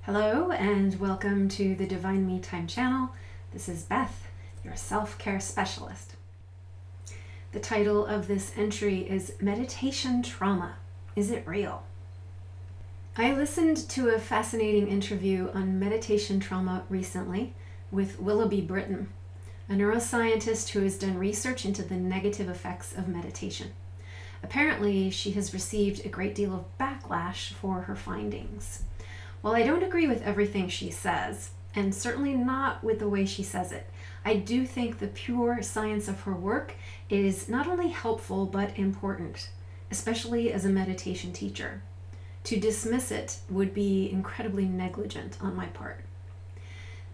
Hello and welcome to the Divine Me Time channel. This is Beth, your self-care specialist. The title of this entry is Meditation Trauma. Is it real? I listened to a fascinating interview on meditation trauma recently with Willoughby Britton, a neuroscientist who has done research into the negative effects of meditation. Apparently, she has received a great deal of backlash for her findings. While I don't agree with everything she says, and certainly not with the way she says it, I do think the pure science of her work is not only helpful but important, especially as a meditation teacher. To dismiss it would be incredibly negligent on my part.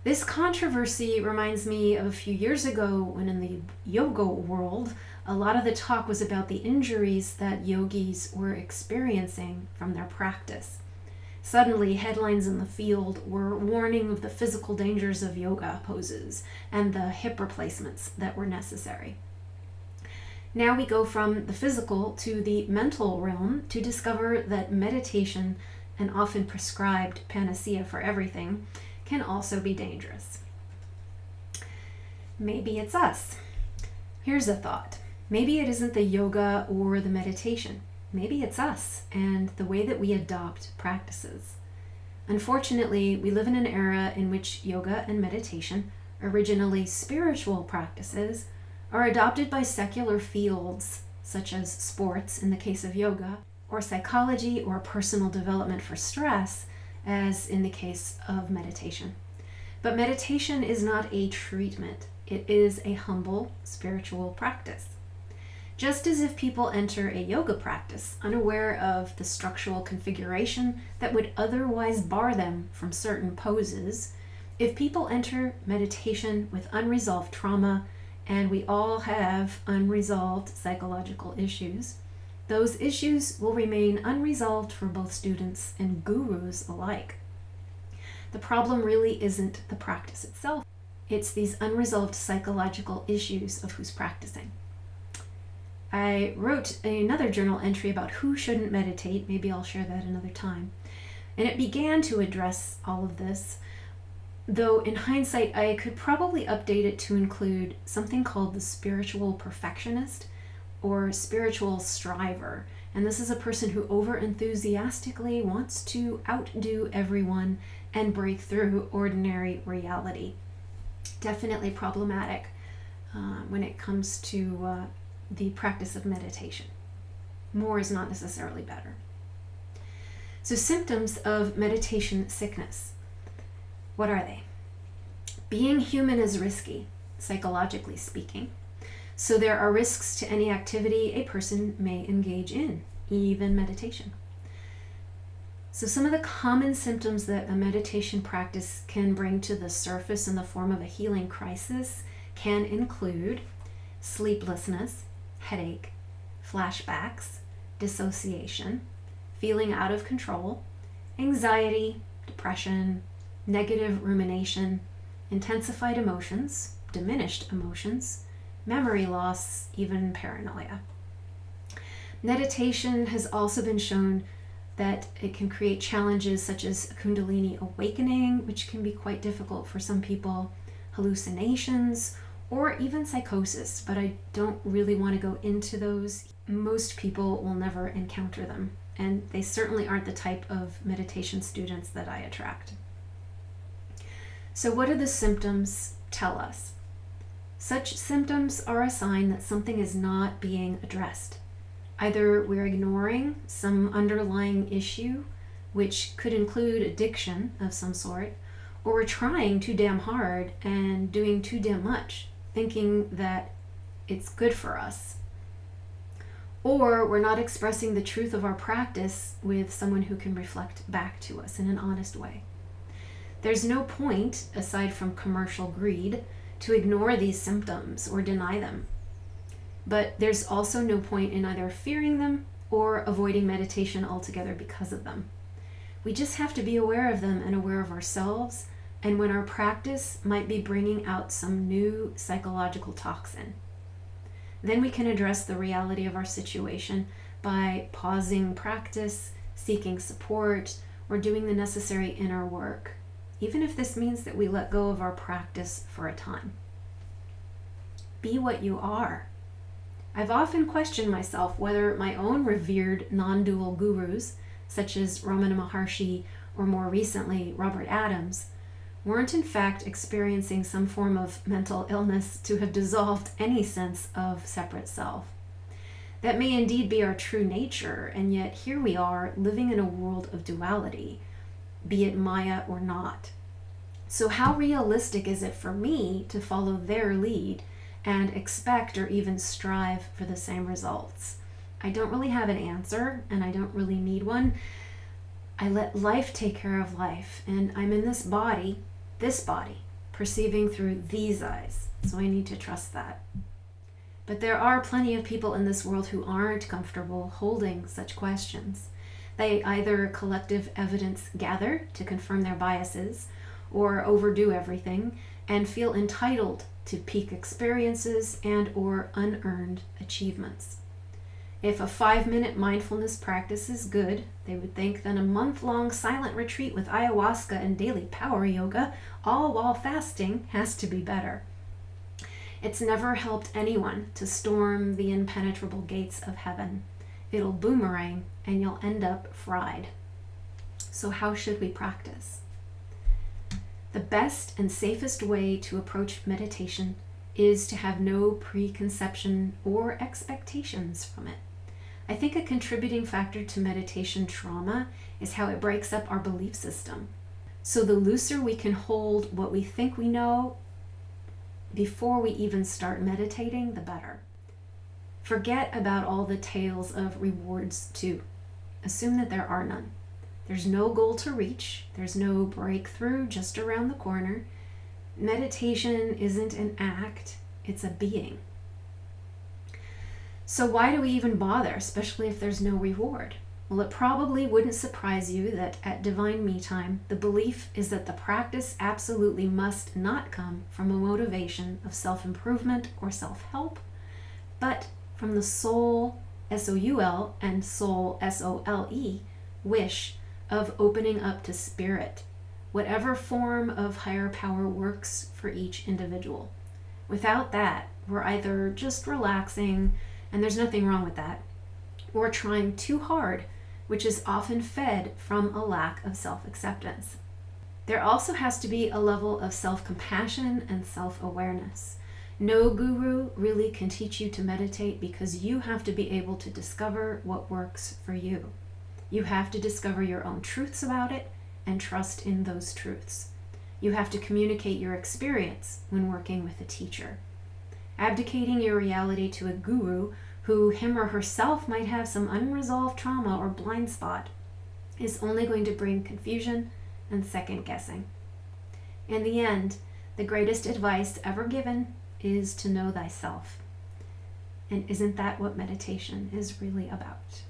This controversy reminds me of a few years ago when in the yoga world, a lot of the talk was about the injuries that yogis were experiencing from their practice. Suddenly, headlines in the field were warning of the physical dangers of yoga poses and the hip replacements that were necessary. Now we go from the physical to the mental realm to discover that meditation, an often prescribed panacea for everything, can also be dangerous. Maybe it's us. Here's a thought. Maybe it isn't the yoga or the meditation. Maybe it's us and the way that we adopt practices. Unfortunately, we live in an era in which yoga and meditation, originally spiritual practices, are adopted by secular fields such as sports in the case of yoga, or psychology or personal development for stress as in the case of meditation. But meditation is not a treatment. It is a humble spiritual practice. Just as if people enter a yoga practice unaware of the structural configuration that would otherwise bar them from certain poses, if people enter meditation with unresolved trauma, and we all have unresolved psychological issues, those issues will remain unresolved for both students and gurus alike. The problem really isn't the practice itself. It's these unresolved psychological issues of who's practicing. I wrote another journal entry about who shouldn't meditate. Maybe I'll share that another time. And it began to address all of this, though in hindsight I could probably update it to include something called the spiritual perfectionist or spiritual striver. And this is a person who over-enthusiastically wants to outdo everyone and break through ordinary reality. Definitely problematic when it comes to the practice of meditation. More is not necessarily better. So symptoms of meditation sickness. What are they? Being human is risky, psychologically speaking. So there are risks to any activity a person may engage in, even meditation. So some of the common symptoms that a meditation practice can bring to the surface in the form of a healing crisis can include sleeplessness, headache, flashbacks, dissociation, feeling out of control, anxiety, depression, negative rumination, intensified emotions, diminished emotions, memory loss, even paranoia. Meditation has also been shown that it can create challenges such as Kundalini awakening, which can be quite difficult for some people, hallucinations, or even psychosis, but I don't really want to go into those. Most people will never encounter them, and they certainly aren't the type of meditation students that I attract. So what do the symptoms tell us? Such symptoms are a sign that something is not being addressed. Either we're ignoring some underlying issue, which could include addiction of some sort, or we're trying too damn hard and doing too damn much, thinking that it's good for us. Or we're not expressing the truth of our practice with someone who can reflect back to us in an honest way. There's no point, aside from commercial greed, to ignore these symptoms or deny them. But there's also no point in either fearing them or avoiding meditation altogether because of them. We just have to be aware of them and aware of ourselves, and when our practice might be bringing out some new psychological toxin. Then we can address the reality of our situation by pausing practice, seeking support, or doing the necessary inner work, even if this means that we let go of our practice for a time. Be what you are. I've often questioned myself whether my own revered non-dual gurus, such as Ramana Maharshi or more recently Robert Adams, weren't in fact experiencing some form of mental illness to have dissolved any sense of separate self. That may indeed be our true nature, and yet here we are living in a world of duality, be it Maya or not. So how realistic is it for me to follow their lead and expect or even strive for the same results? I don't really have an answer, and I don't really need one. I let life take care of life, and I'm in this body, perceiving through these eyes, so I need to trust that. But there are plenty of people in this world who aren't comfortable holding such questions. They either collective evidence gather to confirm their biases, or overdo everything and feel entitled to peak experiences and or unearned achievements. If a 5-minute mindfulness practice is good, they would think, then a month-long silent retreat with ayahuasca and daily power yoga, all while fasting, has to be better. It's never helped anyone to storm the impenetrable gates of heaven. It'll boomerang and you'll end up fried. So how should we practice? The best and safest way to approach meditation is to have no preconception or expectations from it. I think a contributing factor to meditation trauma is how it breaks up our belief system. So the looser we can hold what we think we know before we even start meditating, the better. Forget about all the tales of rewards too. Assume that there are none. There's no goal to reach. There's no breakthrough just around the corner. Meditation isn't an act, it's a being. So why do we even bother, especially if there's no reward? Well, it probably wouldn't surprise you that at Divine Me Time, the belief is that the practice absolutely must not come from a motivation of self-improvement or self-help, but from the soul, S-O-U-L, and soul, S-O-L-E, wish of opening up to spirit, whatever form of higher power works for each individual. Without that, we're either just relaxing, and there's nothing wrong with that, or trying too hard, which is often fed from a lack of self-acceptance. There also has to be a level of self-compassion and self-awareness. No guru really can teach you to meditate because you have to be able to discover what works for you. You have to discover your own truths about it and trust in those truths. You have to communicate your experience when working with a teacher. Abdicating your reality to a guru who him or herself might have some unresolved trauma or blind spot is only going to bring confusion and second guessing. In the end, the greatest advice ever given is to know thyself. And isn't that what meditation is really about?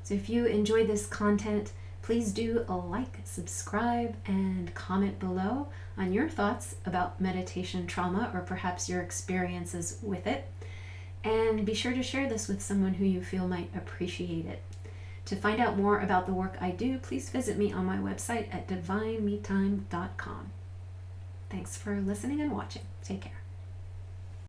So if you enjoy this content, please do a like, subscribe, and comment below on your thoughts about meditation trauma or perhaps your experiences with it. And be sure to share this with someone who you feel might appreciate it. To find out more about the work I do, please visit me on my website at divinemetime.com. Thanks for listening and watching. Take care.